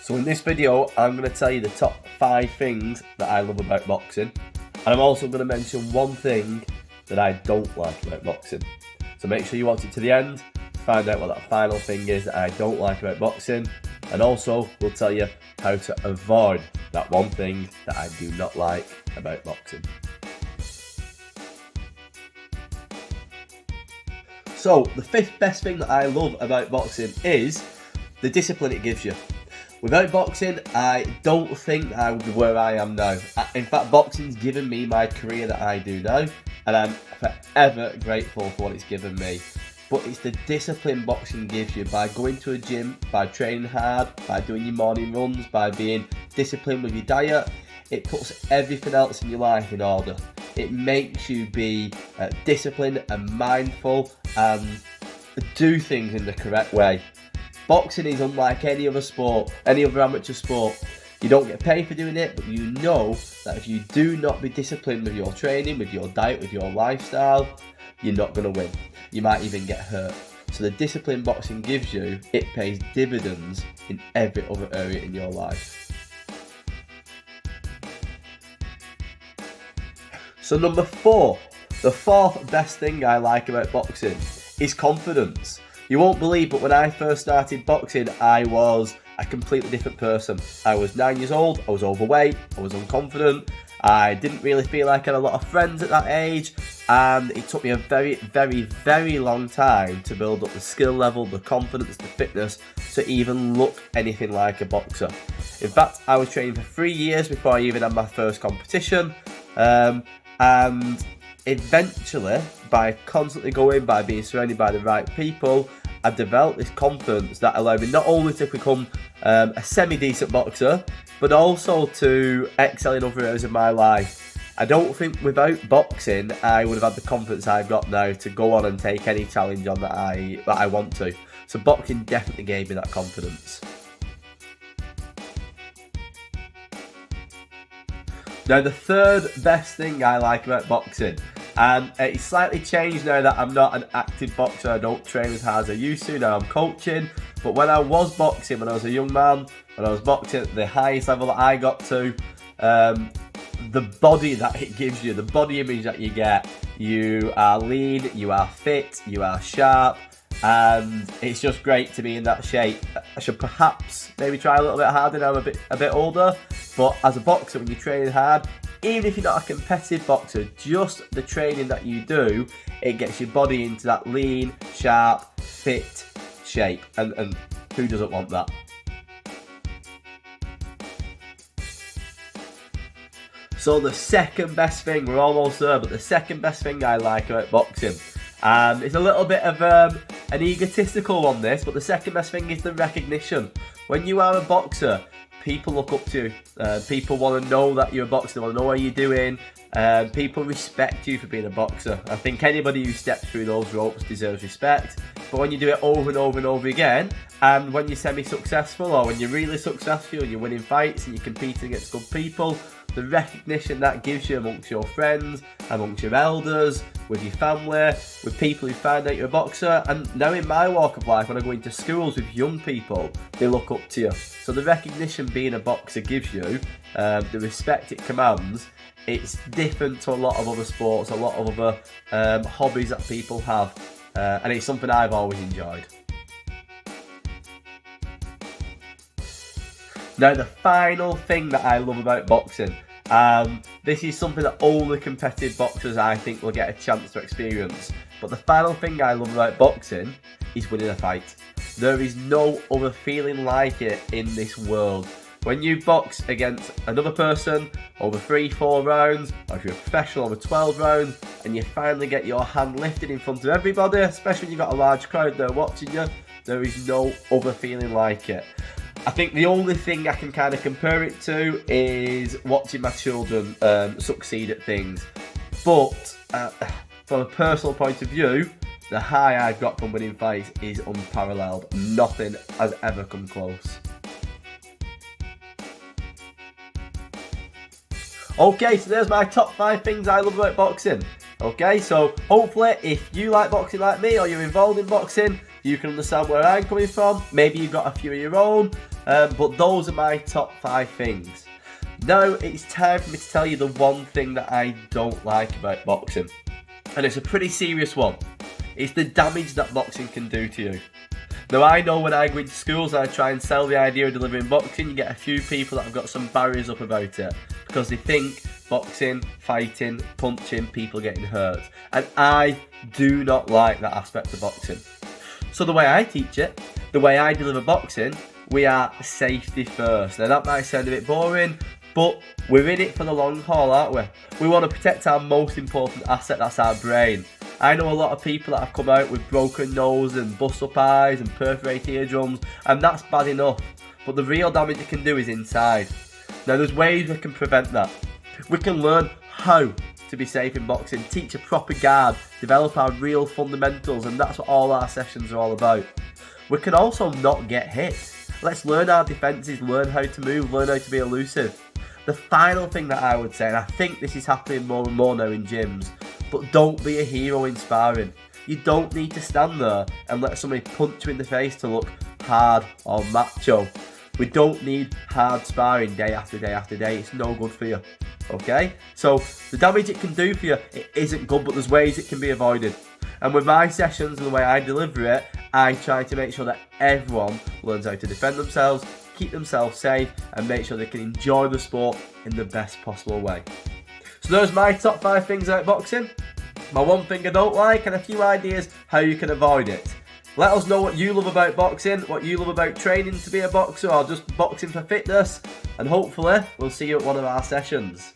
So in this video, I'm going to tell you the top 5 things that I love about boxing. And I'm also going to mention one thing that I don't like about boxing. So make sure you watch it to the end to find out what that final thing is that I don't like about boxing. And also, we'll tell you how to avoid that one thing that I do not like about boxing. So, the 5th best thing that I love about boxing is the discipline it gives you. Without boxing, I don't think I would be where I am now. In fact, boxing's given me my career that I do now, and I'm forever grateful for what it's given me. But it's the discipline boxing gives you by going to a gym, by training hard, by doing your morning runs, by being disciplined with your diet. It puts everything else in your life in order. It makes you be disciplined and mindful and do things in the correct way. Boxing is unlike any other sport, any other amateur sport. You don't get paid for doing it, but you know that if you do not be disciplined with your training, with your diet, with your lifestyle, you're not going to win. You might even get hurt. So the discipline boxing gives you, it pays dividends in every other area in your life. So number 4, the 4th best thing I like about boxing is confidence. You won't believe, but when I first started boxing, I was a completely different person. I was 9 years old, I was overweight, I was unconfident, I didn't really feel like I had a lot of friends at that age, and it took me a very, very, very long time to build up the skill level, the confidence, the fitness, to even look anything like a boxer. In fact, I was training for 3 years before I even had my first competition, and eventually, by constantly going, by being surrounded by the right people, I've developed this confidence that allowed me not only to become a semi-decent boxer, but also to excel in other areas of my life. I don't think without boxing, I would have had the confidence I've got now to go on and take any challenge on that I want to. So boxing definitely gave me that confidence. Now the 3rd best thing I like about boxing, and it's slightly changed now that I'm not an active boxer, I don't train as hard as I used to, now I'm coaching, but when I was boxing, when I was a young man, when I was boxing at the highest level that I got to, the body that it gives you, the body image that you get, you are lean, you are fit, you are sharp, and it's just great to be in that shape. I should perhaps maybe try a little bit harder now I'm a bit older, but as a boxer, when you're training hard, even if you're not a competitive boxer, just the training that you do, it gets your body into that lean, sharp, fit shape, and who doesn't want that? So the 2nd best thing, we're almost there, but the 2nd best thing I like about boxing, and it's a little bit of an egotistical one this, but the 2nd best thing is the recognition. When you are a boxer, people look up to you. People want to know that you're a boxer, they want to know what you're doing. People respect you for being a boxer. I think anybody who steps through those ropes deserves respect. But when you do it over and over and over again, and when you're semi-successful, or when you're really successful and you're winning fights and you're competing against good people, the recognition that gives you amongst your friends, amongst your elders, with your family, with people who find out you're a boxer, and now in my walk of life, when I go into schools with young people, they look up to you. So the recognition being a boxer gives you, the respect it commands, it's different to a lot of other sports, a lot of other hobbies that people have, and it's something I've always enjoyed. Now the final thing that I love about boxing, this is something that only competitive boxers I think will get a chance to experience, but the final thing I love about boxing is winning a fight. There is no other feeling like it in this world. When you box against another person over 3-4 rounds, or if you're a professional over 12 rounds, and you finally get your hand lifted in front of everybody, especially when you've got a large crowd there watching you, there is no other feeling like it. I think the only thing I can kind of compare it to is watching my children succeed at things. But from a personal point of view, the high I've got from winning fights is unparalleled. Nothing has ever come close. Okay, so there's my top 5 things I love about boxing. Okay, so hopefully if you like boxing like me or you're involved in boxing, you can understand where I'm coming from. Maybe you've got a few of your own. But those are my top 5 things. Now it's time for me to tell you the one thing that I don't like about boxing. And it's a pretty serious one. It's the damage that boxing can do to you. Now I know when I go into schools and I try and sell the idea of delivering boxing, you get a few people that have got some barriers up about it. Because they think boxing, fighting, punching, people getting hurt. And I do not like that aspect of boxing. So the way I teach it, the way I deliver boxing, we are safety first. Now that might sound a bit boring, but we're in it for the long haul, aren't we? We want to protect our most important asset, that's our brain. I know a lot of people that have come out with broken nose and bust up eyes and perforated eardrums, and that's bad enough. But the real damage it can do is inside. Now there's ways we can prevent that. We can learn how to be safe in boxing, teach a proper guard, develop our real fundamentals, and that's what all our sessions are all about. We can also not get hit. Let's learn our defences, learn how to move, learn how to be elusive. The final thing that I would say, and I think this is happening more and more now in gyms, but don't be a hero in sparring. You don't need to stand there and let somebody punch you in the face to look hard or macho. We don't need hard sparring day after day after day. It's no good for you. Okay? So the damage it can do for you, it isn't good, but there's ways it can be avoided. And with my sessions and the way I deliver it, I try to make sure that everyone learns how to defend themselves, keep themselves safe, and make sure they can enjoy the sport in the best possible way. So those are my top 5 things about boxing. My one thing I don't like, and a few ideas how you can avoid it. Let us know what you love about boxing, what you love about training to be a boxer, or just boxing for fitness, and hopefully we'll see you at one of our sessions.